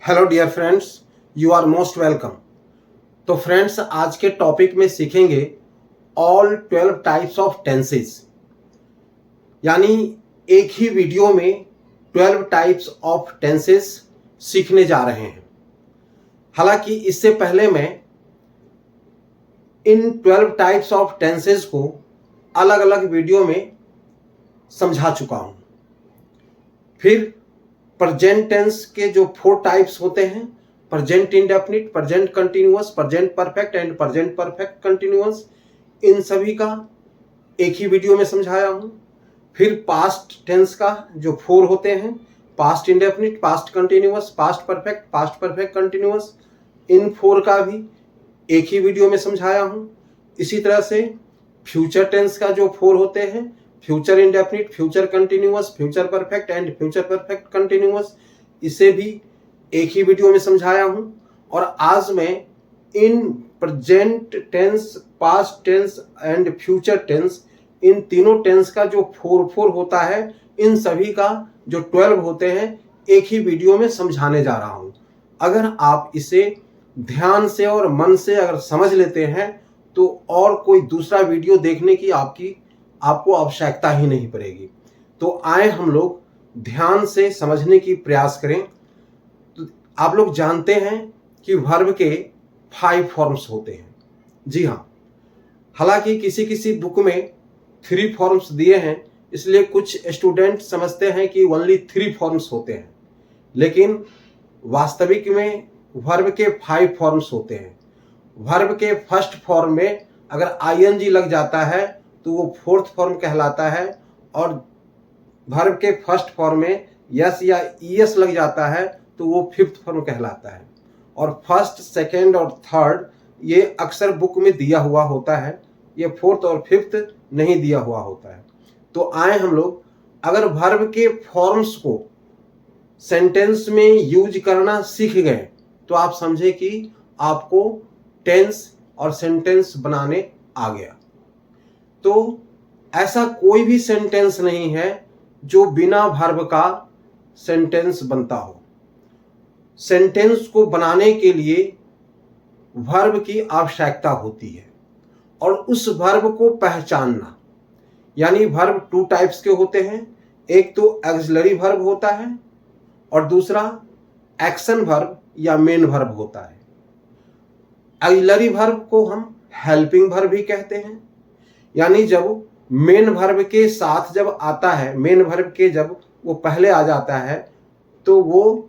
Hello dear friends, you are most welcome. तो friends, आज के टॉपिक में सीखेंगे ऑल 12 टाइप्स ऑफ टेंसेस। यानी एक ही वीडियो में 12 टाइप्स ऑफ टेंसेस सीखने जा रहे हैं। हालांकि इससे पहले मैं इन 12 टाइप्स ऑफ टेंसेस को अलग अलग वीडियो में समझा चुका हूं। फिर प्रेजेंट टेंस के जो 4 टाइप्स होते हैं, present indefinite, present continuous, present perfect and present perfect continuous, इन सभी का एक ही वीडियो में समझाया हूं। फिर पास्ट टेंस का जो 4 होते हैं, past indefinite, past continuous, past perfect continuous, इन 4 का भी एक ही वीडियो में समझाया हूं। इसी तरह से फ्यूचर टेंस का जो 4 होते हैं, future indefinite, future continuous, future perfect and future perfect continuous, इसे भी एक ही वीडियो में समझाया हूं। और आज मैं इन present tense, past tense and future tense, इन तीनों टेंस का जो 4 होता है, इन सभी का जो 12 होते हैं, एक ही वीडियो में समझाने जा रहा हूं। अगर आप इसे ध्यान से और मन से अगर समझ लेते हैं तो और कोई दूसरा वीडियो देखने की आपको आवश्यकता ही नहीं पड़ेगी। तो आए हम लोग ध्यान से समझने की प्रयास करें। तो आप लोग जानते हैं कि वर्ब के 5 फॉर्म्स होते हैं। जी हाँ, हालांकि किसी किसी बुक में 3 फॉर्म्स दिए हैं, इसलिए कुछ स्टूडेंट समझते हैं कि ओनली 3 फॉर्म्स होते हैं, लेकिन वास्तविक में वर्ब के 5 फॉर्म्स होते हैं। वर्ब के फर्स्ट फॉर्म में अगर आईएनजी लग जाता है तो वो 4th फॉर्म कहलाता है, और वर्ब के फर्स्ट फॉर्म में यस या ईएस लग जाता है तो वो 5th फॉर्म कहलाता है। और फर्स्ट, सेकेंड और थर्ड ये अक्सर बुक में दिया हुआ होता है, ये 4th और 5th नहीं दिया हुआ होता है। तो आए हम लोग अगर वर्ब के फॉर्म्स को सेंटेंस में यूज करना सीख गए तो आप समझे कि आपको टेंस और सेंटेंस बनाने आ गया। तो ऐसा कोई भी सेंटेंस नहीं है जो बिना वर्ब का सेंटेंस बनता हो। सेंटेंस को बनाने के लिए वर्ब की आवश्यकता होती है, और उस वर्ब को पहचानना। यानी वर्ब 2 टाइप्स के होते हैं, एक तो ऑक्सिलरी वर्ब होता है और दूसरा एक्शन वर्ब या मेन वर्ब होता है। ऑक्सिलरी वर्ब को हम हेल्पिंग वर्ब भी कहते हैं। यानी जब मेन वर्ब के साथ जब आता है, मेन वर्ब के जब वो पहले आ जाता है तो वो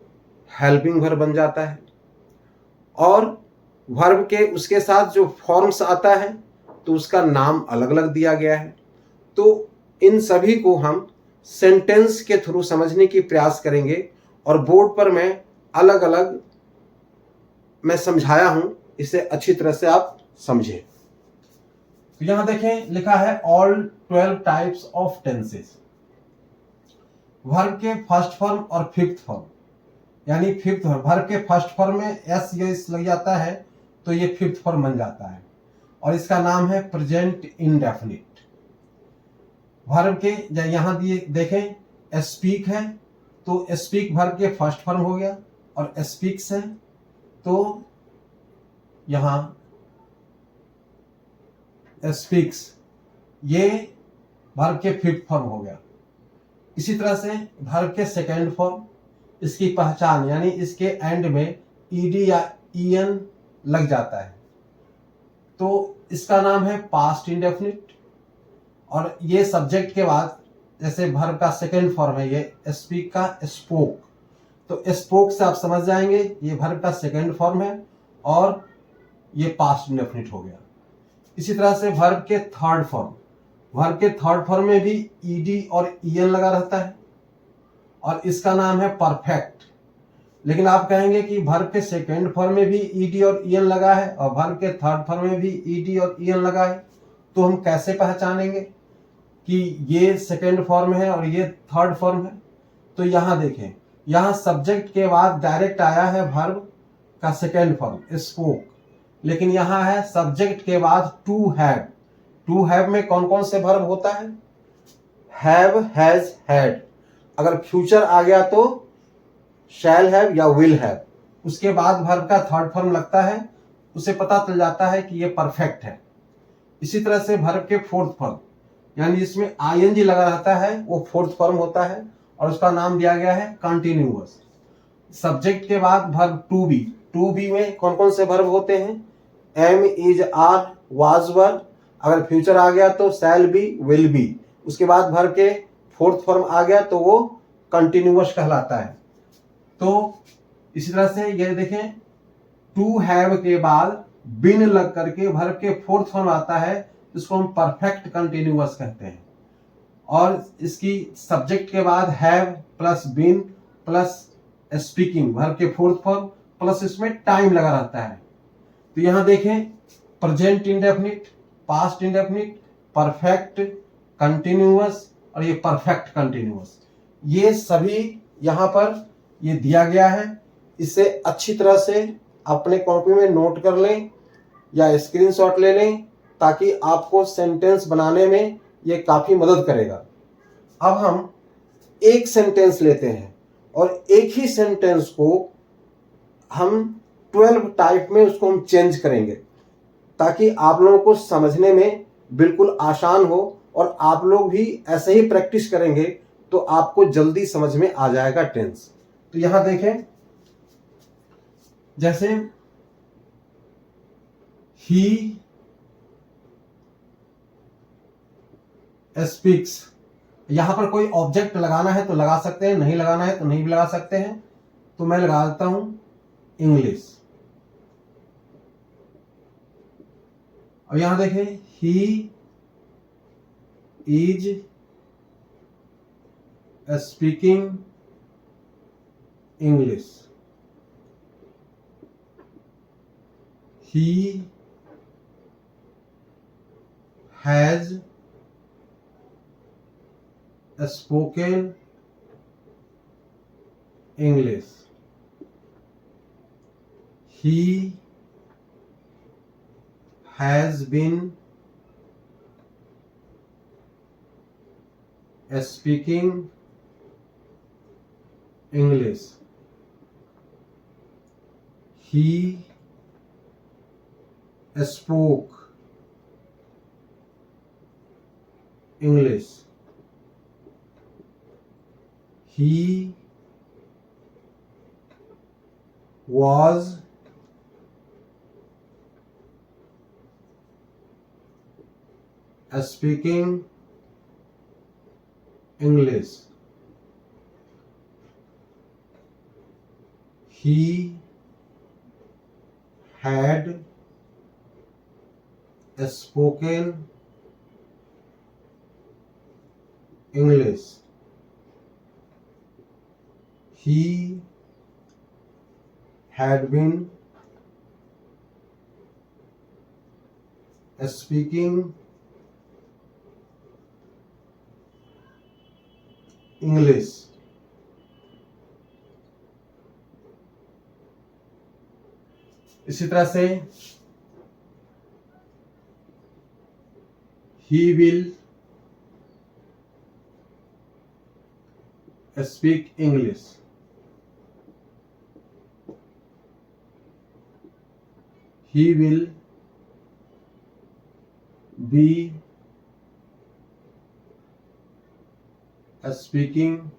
हेल्पिंग वर्ब बन जाता है, और वर्ब के उसके साथ जो फॉर्म्स आता है तो उसका नाम अलग अलग दिया गया है। तो इन सभी को हम सेंटेंस के थ्रू समझने की प्रयास करेंगे, और बोर्ड पर मैं अलग अलग समझाया हूं, इसे अच्छी तरह से आप समझें। तो यहां देखें, लिखा है all 12 types of tenses. Verb के फर्स्ट फॉर्म और 5th फॉर्म, यानी 5th फॉर्म, वर्ब के फर्स्ट फॉर्म में एस या इस लग जाता है तो ये 5th फॉर्म बन जाता है, और इसका नाम है प्रेजेंट इंडेफिनिट। वर्ब के यहां दिए देखें, स्पीक है तो स्पीक वर्ब के फर्स्ट फॉर्म हो गया, और स्पीक्स है तो यहां स्पीक्स, ये वर्ब के 5th फॉर्म हो गया। इसी तरह से वर्ब के सेकेंड फॉर्म, इसकी पहचान, यानी इसके एंड में ईडी या ईएन लग जाता है तो इसका नाम है पास्ट इंडेफिनिट। और ये सब्जेक्ट के बाद, जैसे वर्ब का सेकेंड फॉर्म है ये स्पीक का स्पोक, तो स्पोक से आप समझ जाएंगे ये वर्ब का सेकेंड फॉर्म है और ये पास्ट इंडेफिनिट हो गया। इसी तरह से वर्ब के थर्ड फॉर्म, वर्ब के थर्ड फॉर्म में भी ईडी और ईएन लगा रहता है, और इसका नाम है परफेक्ट। लेकिन आप कहेंगे कि वर्ब के सेकेंड फॉर्म में भी ईडी और ईएन लगा है और वर्ब के थर्ड फॉर्म में भी ईडी और ईएन लगा है, तो हम कैसे पहचानेंगे कि ये सेकेंड फॉर्म है और ये थर्ड फॉर्म है? तो यहां देखें, यहां सब्जेक्ट के बाद डायरेक्ट आया है वर्ब का सेकेंड फॉर्म स्पोक, लेकिन यहां है सब्जेक्ट के बाद टू हैव। टू हैव में कौन कौन से वर्ब होता है? Have, has, had. अगर फ्यूचर आ गया तो शैल हैव या विल हैव। उसके बाद वर्ब का थर्ड फॉर्म लगता है, उसे पता चल जाता है कि ये परफेक्ट है। इसी तरह से वर्ब के फोर्थ फॉर्म, यानी जिसमें आईएनजी लगा रहता है, वो फोर्थ फॉर्म होता है और उसका नाम दिया गया है कंटिन्यूअस। सब्जेक्ट के बाद verb to be, to be में कौन कौन से वर्ब होते हैं? Am, is, are, was were. अगर फ्यूचर आ गया तो शैल बी, विल बी। उसके बाद वर्ब के फोर्थ फॉर्म आ गया तो वो कंटिन्यूअस कहलाता है। तो इसी तरह से ये देखें, टू हैव के बाद बिन लग करके वर्ब के फोर्थ फॉर्म आता है, जिसको हम परफेक्ट कंटिन्यूअस कहते हैं। और इसकी सब्जेक्ट के बाद have plus been plus speaking, verb के फोर्थ फॉर्म प्लस इसमें टाइम लगा रहता है। तो यहां देखें, present indefinite, past indefinite, perfect, continuous और ये परफेक्ट कंटिन्यूअस, ये सभी यहां पर ये दिया गया है। इसे अच्छी तरह से अपने कॉपी में नोट कर लें या स्क्रीनशॉट ले लें, ताकि आपको सेंटेंस बनाने में ये काफी मदद करेगा। अब हम एक सेंटेंस लेते हैं और एक ही सेंटेंस को हम 12 टाइप में उसको हम चेंज करेंगे, ताकि आप लोगों को समझने में बिल्कुल आसान हो और आप लोग भी ऐसे ही प्रैक्टिस करेंगे तो आपको जल्दी समझ में आ जाएगा टेंस। तो यहां देखें, जैसे ही स्पीक्स, यहां पर कोई ऑब्जेक्ट लगाना है तो लगा सकते हैं, नहीं लगाना है तो नहीं भी लगा सकते हैं। तो मैं लगा देता हूं इंग्लिश। और यहां देखें, he is speaking English. He has spoken English. He has been speaking English. He spoke English. He was speaking English. He had spoken English. He had been speaking English. इसी तरह से he will speak English. He will be speaking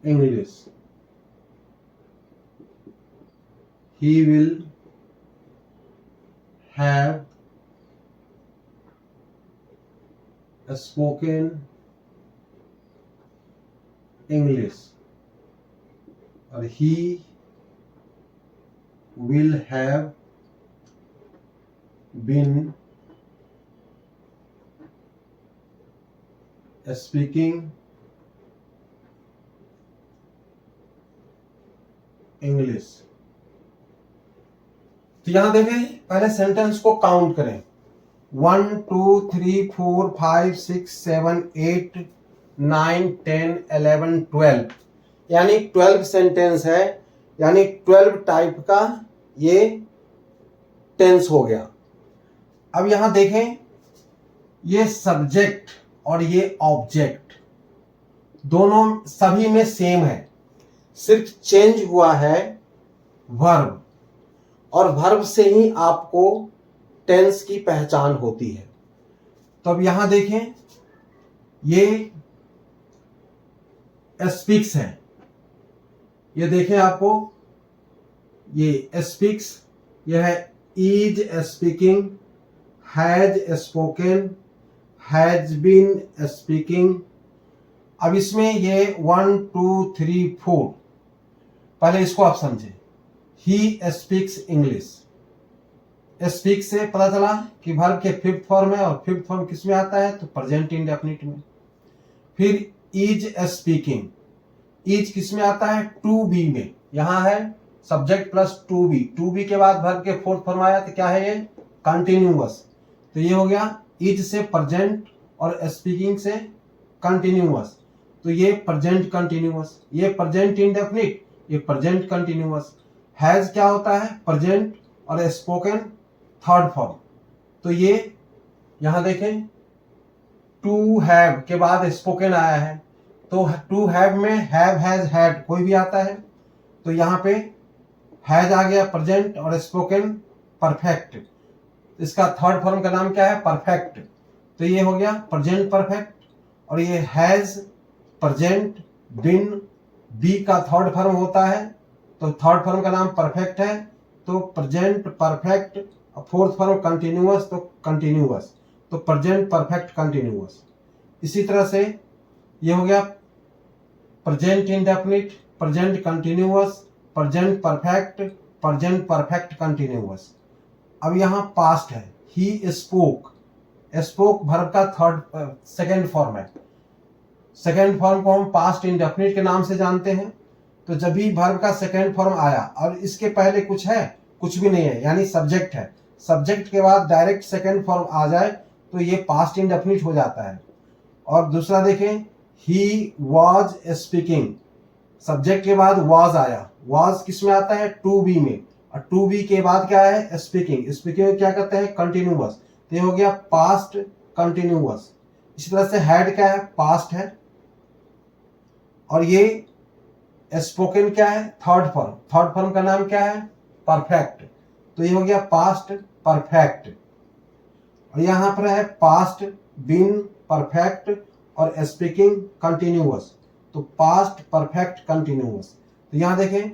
English. He will have spoken English. और he will have been speaking English. तो यहां देखें, पहले sentence को count करें। 1 2 3 4 5 6 7 8 9 10 11 12, यानी 12 सेंटेंस है, यानी 12 टाइप का ये टेंस हो गया। अब यहां देखें, ये सब्जेक्ट और ये ऑब्जेक्ट दोनों सभी में सेम है। सिर्फ चेंज हुआ है वर्ब, और वर्ब से ही आपको टेंस की पहचान होती है। तो अब यहां देखें, ये स्पीक्स है, ये देखें आपको, ये स्पीक्स, यह है is speaking, has spoken, has been speaking. अब इसमें ये 1 2 3 4, पहले इसको आप समझें। ही स्पीक्स इंग्लिश, स्पीक से पता चला कि वर्ब के फिफ्थ फॉर्म है, और फिफ्थ फॉर्म किस में आता है, तो प्रेजेंट इंडेफिनिट में। फिर इज स्पीकिंग, इज किस में आता है, टू बी में, यहां है subject plus to be, to be के बाद वर्ब के फोर्थ फॉर्म आया, तो क्या है ये, कंटिन्यूअस। तो ये हो गया इज से प्रेजेंट और स्पीकिंग से कंटिन्यूअस, तो ये प्रेजेंट कंटिन्यूअस, ये प्रेजेंट इंडेफिनिट, ये प्रेजेंट कंटिन्यूअस। हैज क्या होता है, प्रेजेंट, और स्पोकन थर्ड फॉर्म। तो ये यहां देखें, टू हैव के बाद स्पोकन आया है, तो टू हैव में हैव, हैज, हैड कोई भी आता है, तो यहां पे हैज आ गया प्रेजेंट, और स्पोकन परफेक्ट, इसका थर्ड फॉर्म का नाम क्या है, परफेक्ट। तो ये हो गया प्रेजेंट परफेक्ट, और ये हैज, प्रेजेंट, बिन, बी का थर्ड फॉर्म होता है, तो थर्ड फॉर्म का नाम परफेक्ट है, तो present perfect, fourth form continuous, तो कंटिन्यूअस, तो प्रेजेंट परफेक्ट कंटिन्यूअस। इसी तरह से ये हो गया present indefinite, present continuous, present perfect, present perfect continuous. अब यहां पास्ट है, ही स्पोक, स्पोक वर्ब का थर्ड सेकेंड फॉर्म है, सेकेंड फॉर्म को हम पास्ट इंडेफिनिट के नाम से जानते हैं। तो जब भी वर्ब का सेकेंड फॉर्म आया और इसके पहले कुछ है, कुछ भी नहीं है, यानी सब्जेक्ट है, सब्जेक्ट के बाद डायरेक्ट सेकेंड फॉर्म आ जाए, तो ये पास्ट इंडेफिनिट हो जाता है। और दूसरा देखें, ही वॉज स्पीकिंग, सब्जेक्ट के बाद वॉज आया, वॉज किस में आता है, टू बी में, और टू बी के बाद क्या है, स्पीकिंग, स्पीकिंग में क्या करते हैं, कंटिन्यूअस, तो ये हो गया पास्ट कंटिन्यूअस। इसी तरह से हैड क्या है, पास्ट है, और ये स्पोकन क्या है, थर्ड फॉर्म, थर्ड फॉर्म का नाम क्या है, परफेक्ट, तो ये हो गया पास्ट परफेक्ट। और यहां पर है पास्ट, बीन, परफेक्ट, और स्पीकिंग कंटिन्यूअस, तो पास्ट परफेक्ट कंटिन्यूअस। तो यहां देखें,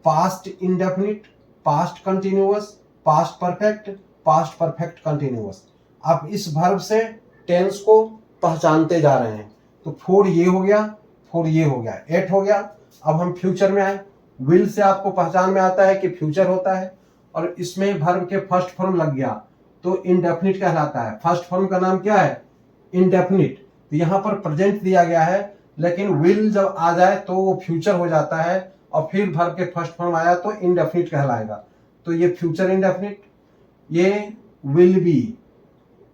past indefinite, past continuous, past perfect, past perfect continuous. आप इस वर्ब से टेंस को पहचानते जा रहे हैं। तो 4 ये हो गया, 4 ये हो गया, 8 हो गया। अब हम फ्यूचर में आए, विल से आपको पहचान में आता है कि फ्यूचर होता है, और इसमें वर्ब के फर्स्ट फॉर्म लग गया तो इंडेफिनिट कहलाता है। फर्स्ट फॉर्म का नाम क्या है, इंडेफिनिट। तो यहां पर प्रेजेंट दिया गया है, लेकिन विल जब आ जाए तो वो फ्यूचर हो जाता है, और फिर वर्ब के फर्स्ट फॉर्म आया तो इंडेफिनिट कहलाएगा। तो ये फ्यूचर इंडेफिनिट, ये विल बी,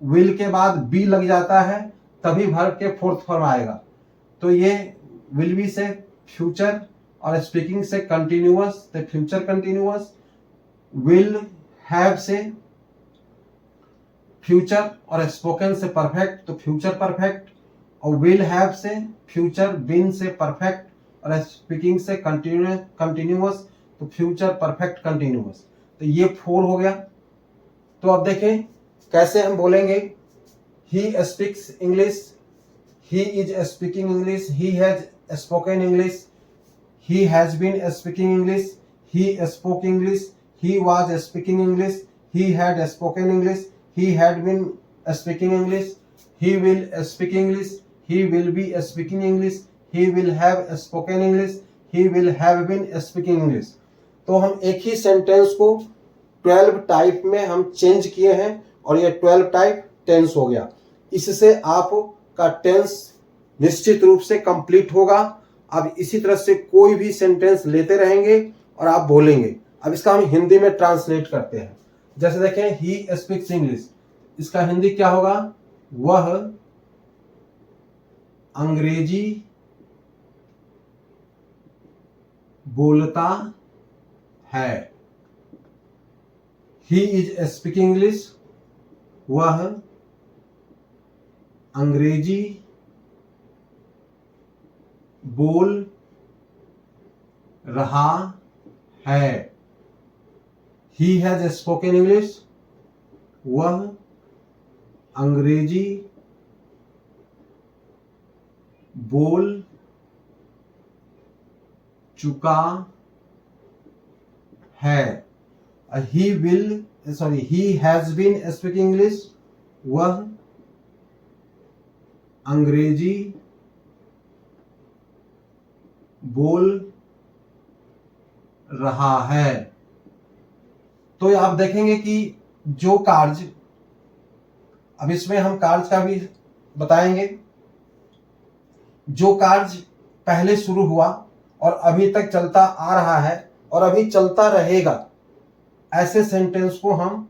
विल के बाद बी लग जाता है तभी वर्ब के फोर्थ फॉर्म आएगा। तो ये विल बी से फ्यूचर, और स्पीकिंग से कंटिन्यूअस, तो फ्यूचर कंटिन्यूअस। विल हैव से फ्यूचर, और स्पोकन से परफेक्ट, तो फ्यूचर परफेक्ट। और विल हैव से फ्यूचर, बीन से परफेक्ट, और स्पीकिंग से कंटिन्यूअस, तो फ्यूचर परफेक्ट कंटिन्यूअस। तो ये 4 हो गया। तो अब देखें कैसे हम बोलेंगे, he speaks English, he is speaking English, he has spoken English, he has been speaking English, he spoke English, he was speaking English, he had spoken English, he had been speaking English, he will speak English, he will be speaking English, he will have spoken English, he will have been speaking English। तो हम एक ही sentence को 12 type में हम change किए हैं, और ये 12 टाइप टेंस हो गया। इससे आप का टेंस निश्चित रूप से कंप्लीट होगा। अब इसी तरह से कोई भी सेंटेंस लेते रहेंगे और आप बोलेंगे। अब इसका हम हिंदी में ट्रांसलेट करते हैं। जैसे देखें, ही स्पीक्स इंग्लिश, इसका हिंदी क्या होगा, वह अंग्रेजी बोलता है। ही इज स्पीकिंग इंग्लिश, वह अंग्रेजी बोल रहा है। ही हैज स्पोकन इंग्लिश, वह अंग्रेजी बोल चुका है। He has been speaking English, वह अंग्रेजी बोल रहा है। तो आप देखेंगे कि जो कार्य, अब इसमें हम कार्य का भी बताएंगे, जो कार्य पहले शुरू हुआ और अभी तक चलता आ रहा है और अभी चलता रहेगा, ऐसे सेंटेंस को हम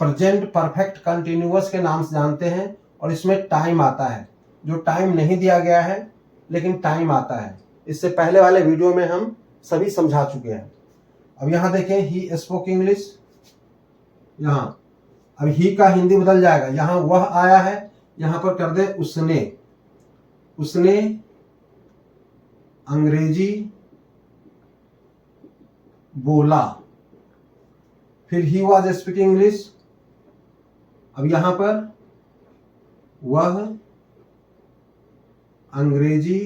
प्रेजेंट परफेक्ट कंटिन्यूअस के नाम से जानते हैं। और इसमें टाइम आता है, जो टाइम नहीं दिया गया है लेकिन टाइम आता है। इससे पहले वाले वीडियो में हम सभी समझा चुके हैं। अब यहां देखें, ही स्पोक इंग्लिश, यहां अब ही का हिंदी बदल जाएगा, यहां वह आया है, यहां पर कर दे उसने अंग्रेजी बोला। फिर ही वाज स्पीकिंग इंग्लिश, अब यहां पर वह अंग्रेजी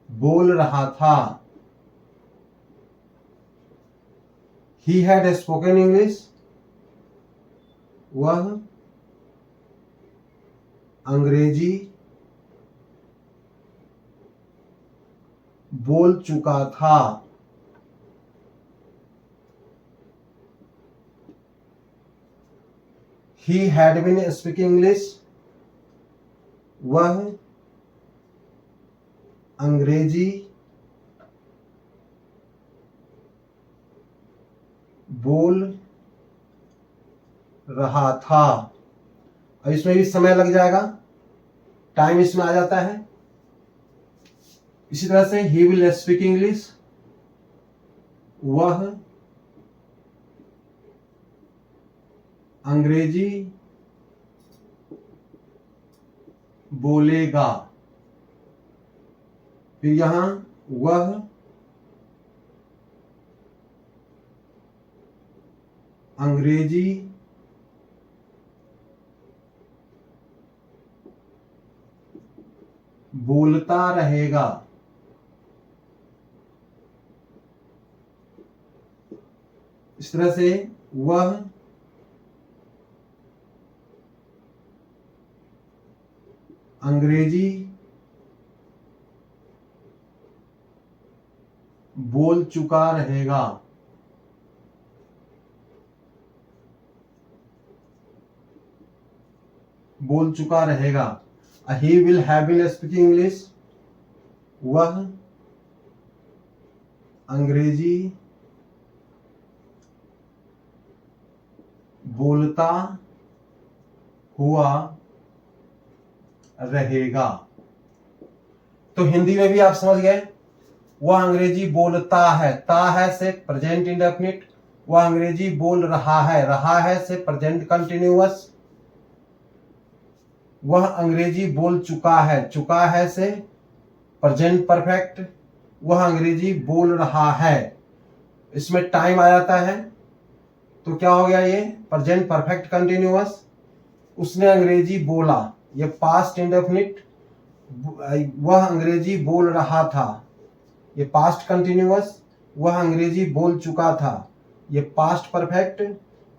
बोल रहा था। ही हैड स्पोकन इंग्लिश, वह अंग्रेजी बोल चुका था। He had been speaking English, वह अंग्रेजी बोल रहा था। अब इसमें भी समय लग जाएगा, टाइम इसमें आ जाता है। इसी तरह से ही विल स्पीक इंग्लिश, वह अंग्रेजी बोलेगा। फिर यहां वह अंग्रेजी बोलता रहेगा। इस तरह से वह अंग्रेजी बोल चुका रहेगा। बोल चुका रहेगा। He will have been speaking English, वह अंग्रेजी बोलता हुआ रहेगा। तो हिंदी में भी आप समझ गए, वह अंग्रेजी बोलता है, ता है से प्रेजेंट इंडेफिनिट, वह अंग्रेजी बोल रहा है से प्रेजेंट कंटिन्यूअस, वह अंग्रेजी बोल चुका है से प्रेजेंट परफेक्ट, वह अंग्रेजी बोल रहा है। इसमें टाइम आ जाता है तो क्या हो गया, ये प्रेजेंट परफेक्ट कंटिन्यूअस। उसने अंग्रेजी बोला, ये पास्ट इंडेफिनिट, वह अंग्रेजी बोल रहा था, ये पास्ट कंटिन्यूअस, वह अंग्रेजी बोल चुका था, ये पास्ट परफेक्ट,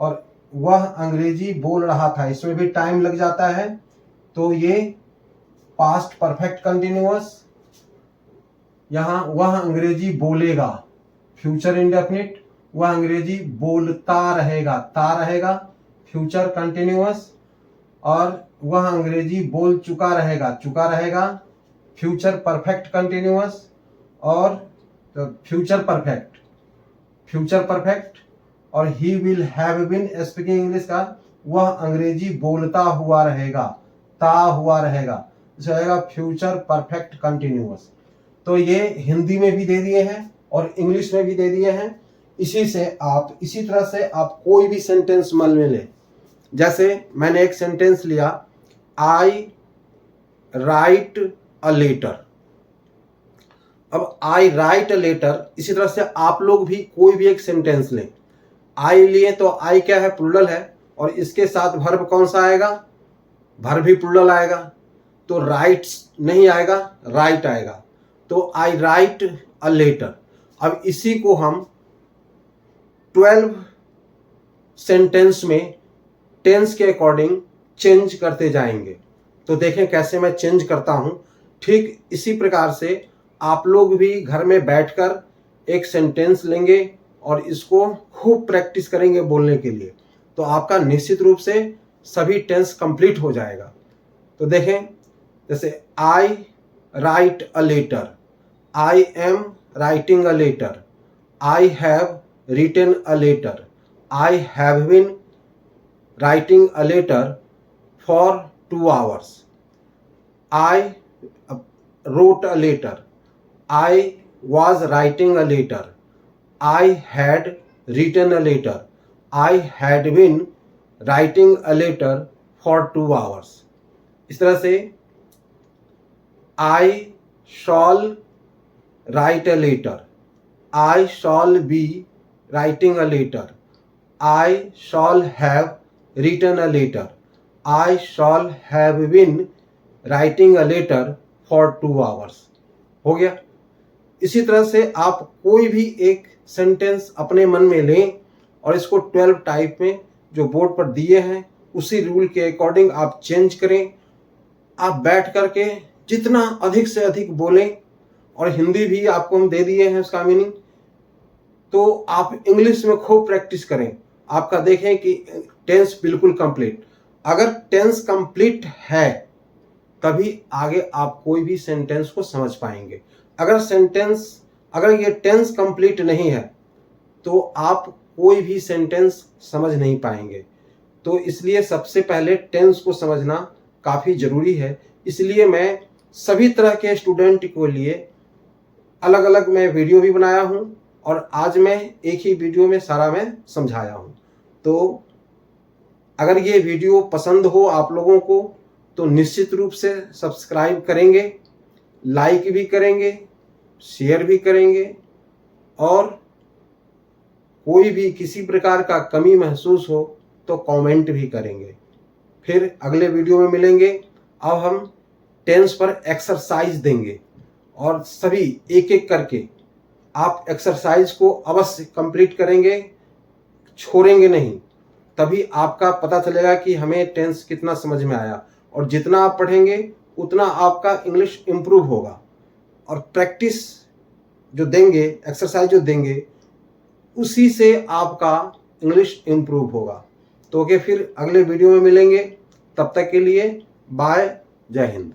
और वह अंग्रेजी बोल रहा था, इसमें भी टाइम लग जाता है तो ये पास्ट परफेक्ट कंटिन्यूअस। यहां वह अंग्रेजी बोलेगा, फ्यूचर इंडेफिनिट, वह अंग्रेजी बोलता रहेगा, ता रहेगा, फ्यूचर कंटिन्यूअस, और वह अंग्रेजी बोल चुका रहेगा, फ्यूचर परफेक्ट कंटिन्यूअस, और फ्यूचर परफेक्ट, और he will have been speaking English का वह अंग्रेजी बोलता हुआ रहेगा, ता हुआ रहेगा, इसे रहेगा फ्यूचर परफेक्ट कंटिन्यूअस। तो ये हिंदी में भी दे दिए हैं और इंग्लिश में भी दे दिए हैं। इसी तरह से आप कोई भी सेंटेंस मन में ले। जैसे मैंने एक सेंटेंस लिया, आई राइट अ लेटर। अब आई राइट अ लेटर, इसी तरह से आप लोग भी कोई भी एक सेंटेंस लें। आई लिए तो आई क्या है, प्लूरल है, और इसके साथ वर्ब कौन सा आएगा, वर्ब भी प्लूरल आएगा, तो राइट्स नहीं आएगा, राइट आएगा। तो आई राइट अ लेटर। अब इसी को हम 12 सेंटेंस में टेंस के अकॉर्डिंग चेंज करते जाएंगे। तो देखें कैसे मैं चेंज करता हूं। ठीक इसी प्रकार से आप लोग भी घर में बैठकर एक सेंटेंस लेंगे और इसको खूब प्रैक्टिस करेंगे बोलने के लिए, तो आपका निश्चित रूप से सभी टेंस कंप्लीट हो जाएगा। तो देखें, जैसे I write a letter, I am writing a letter, I have written a letter, I have been writing a letter for 2 hours. I wrote a letter. I was writing a letter. I had written a letter. I had been writing a letter for 2 hours. इस तरह से I shall write a letter. I shall be writing a letter. I shall have written a letter. I shall have been writing a letter for 2 hours. हो गया। इसी तरह से आप कोई भी एक सेंटेंस अपने मन में लें और इसको 12 टाइप में जो बोर्ड पर दिए हैं उसी रूल के अकॉर्डिंग आप चेंज करें। आप बैठ करके जितना अधिक से अधिक बोलें, और हिंदी भी आपको हम दे दिए हैं उसका मीनिंग, तो आप इंग्लिश में खूब प्रैक्टिस करें। आपका देखें कि टेंस बिल्कुल कंप्लीट। अगर टेंस कंप्लीट है तभी आगे आप कोई भी सेंटेंस को समझ पाएंगे। अगर ये टेंस कंप्लीट नहीं है तो आप कोई भी सेंटेंस समझ नहीं पाएंगे। तो इसलिए सबसे पहले टेंस को समझना काफ़ी ज़रूरी है। इसलिए मैं सभी तरह के स्टूडेंट के लिए अलग अलग मैं वीडियो भी बनाया हूँ, और आज मैं एक ही वीडियो में सारा मैं समझाया हूँ। तो अगर ये वीडियो पसंद हो आप लोगों को तो निश्चित रूप से सब्सक्राइब करेंगे, लाइक भी करेंगे, शेयर भी करेंगे, और कोई भी किसी प्रकार का कमी महसूस हो तो कमेंट भी करेंगे। फिर अगले वीडियो में मिलेंगे। अब हम टेंस पर एक्सरसाइज देंगे और सभी एक एक करके आप एक्सरसाइज को अवश्य कंप्लीट करेंगे, छोड़ेंगे नहीं। तभी आपका पता चलेगा कि हमें टेंस कितना समझ में आया, और जितना आप पढ़ेंगे उतना आपका इंग्लिश इम्प्रूव होगा। और प्रैक्टिस जो देंगे, एक्सरसाइज जो देंगे, उसी से आपका इंग्लिश इम्प्रूव होगा। तो ओके, फिर अगले वीडियो में मिलेंगे। तब तक के लिए बाय, जय हिंद।